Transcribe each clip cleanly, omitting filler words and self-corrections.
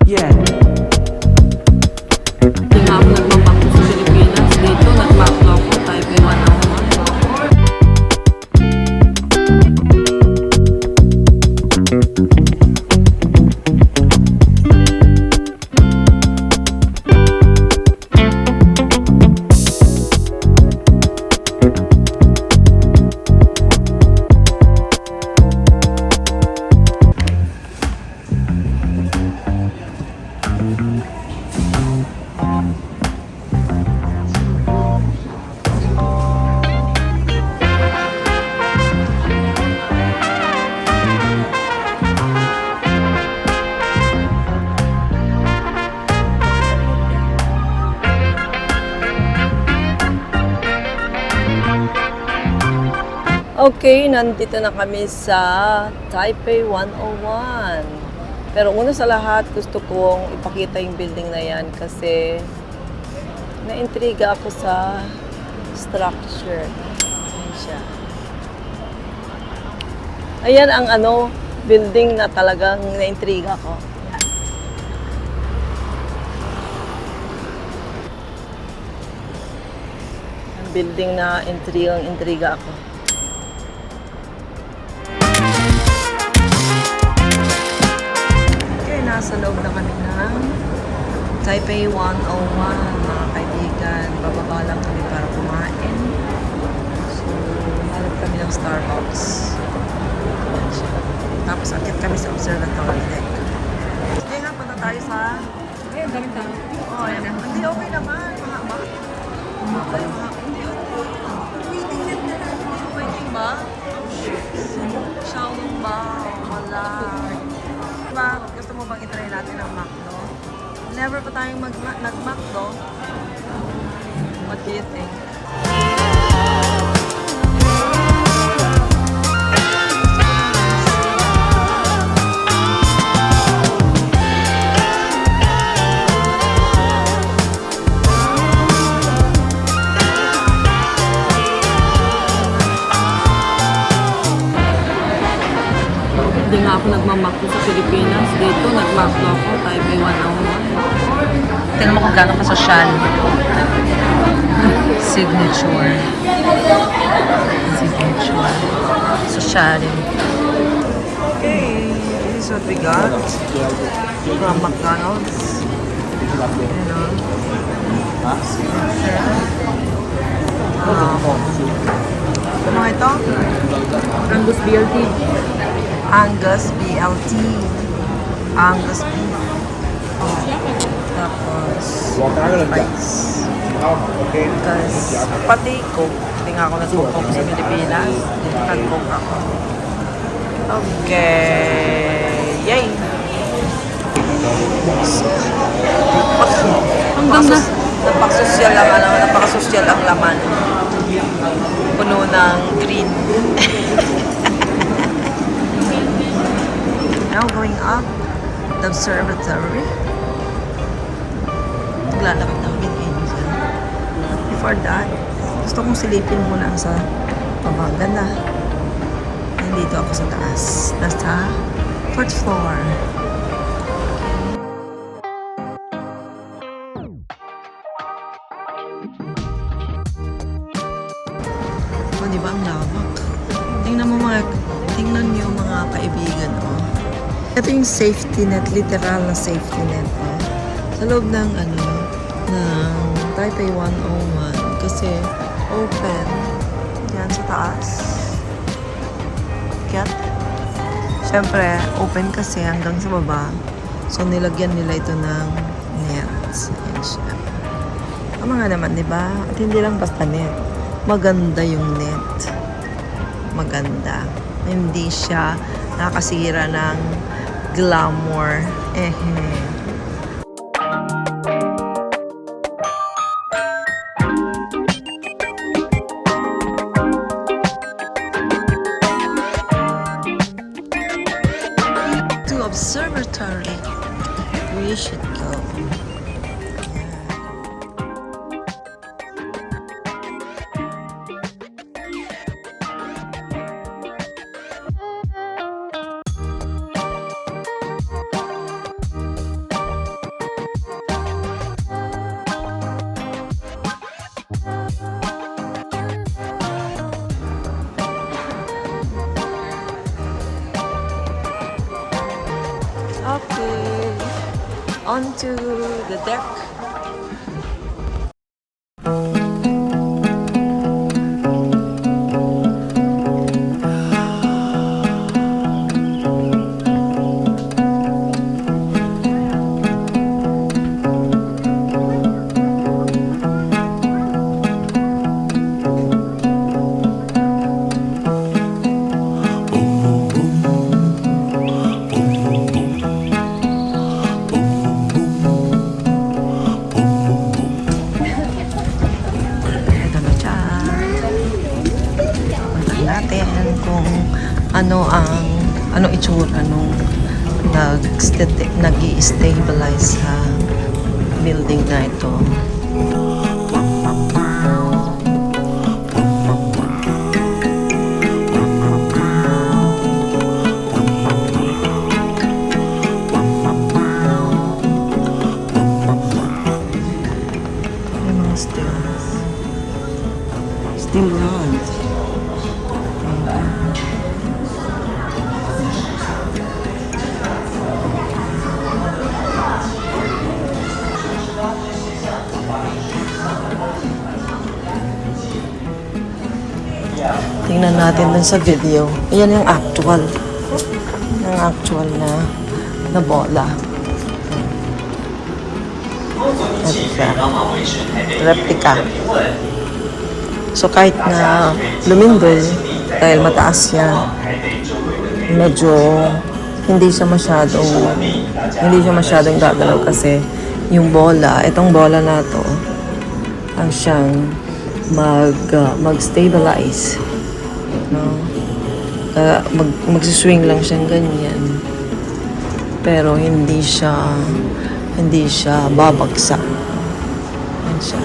Yeah. Hindi nga ako nagmamako sa Pilipinas. Dito, nagmako ako. Taipei 101. Okay, nandito na kami sa Taipei 101. Pero una sa lahat, gusto kong ipakita yung building na yan kasi naintriga ako sa structure. Ayan siya. Ayan ang building na talagang naintriga ko. Ang building na intriga ako. Nasa loob na kami ng Taipei 101, mga kaibigan. Bababa lang kami para kumain. So, hanap kami ng Starbucks. Ayan siya. Tapos, akit kami sa observatory deck. Sige nga, punta tayo sa... Ayun, daming tao. Oh, ayan. Hindi, okay naman. Mga waiting na natin. Waiting ba? Xiaolong ba? Wala. Gusto mo bang itry natin ang McDo? Never pa tayong nag-McDo. What do you think? Hindi nga ako nagmamako sa Pilipinas. Dito, nagmako ako. Taipei 101. Tignan mo kung gano'ng kasosyal. Signature. Socialing. Okay, this is what we got from McDonald's. Ano ito? Angus BLT. Angus BLT. Angus beef. Tapos, rice. Because, pati Coke. Hindi nga ako nag-Coke sa Pilipinas. Nag-Coke ako. Okay. Yay! Ang ganda. Napakasosyal ang laman. Puno ng green. Now going up the observatory. Naglalakad na kami ngayon dyan. Before that, gusto kong silipin muna sa pabangga na. Nandito ako sa taas. Nasa 4th floor. O, diba ang lawak? Tingnan niyo mga kaibigan, oh. Ito yung safety net, literal na safety net, oh. Sa loob ng ng Taipei 101 kasi open yan sa taas. Get? Siyempre, open kasi hanggang sa baba. So, nilagyan nila ito ng net. Yan siya. Tama nga naman, di ba? At hindi lang basta net. Maganda yung net. Maganda. Hindi siya nakasira ng glamour. To observatory, we should go. onto the deck. Ito na siya. Tingnan natin kung ano itsura nung nag-i-stabilize sa building na ito. Yung mga stills. Still runs. Tingnan natin dun sa video. Ayan yung actual. Yung actual na bola. Replica. So kahit na lumindol, dahil mataas siya, medyo hindi siya masyadong gagalaw kasi yung bola, itong bola na to, ang siyang mag-stabilize. No? Magsiswing lang siyang ganyan. Pero hindi siya babagsak. Yan siya.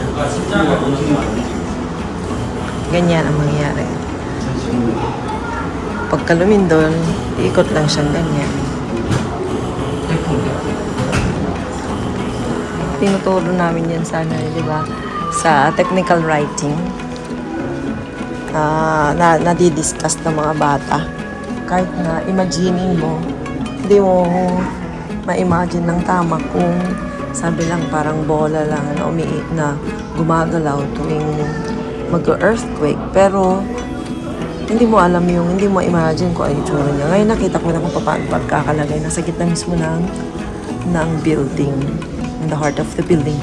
Ganyan ang mangyayari. Pagka lumindol, iikot lang siyang ganyan. Tinuturo namin yan sana, di ba? Sa technical writing. Nadidiscuss ng mga bata. Kahit na imagining mo, hindi mo ma-imagine ng tama kung sabi lang parang bola lang na gumagalaw tuwing mag-earthquake. Pero hindi mo alam hindi mo imagine kung ano yung itsura niya. Ngayon nakita ko na kung paano pagkakalagay. Nasa gitna mismo ng building. In the heart of the building.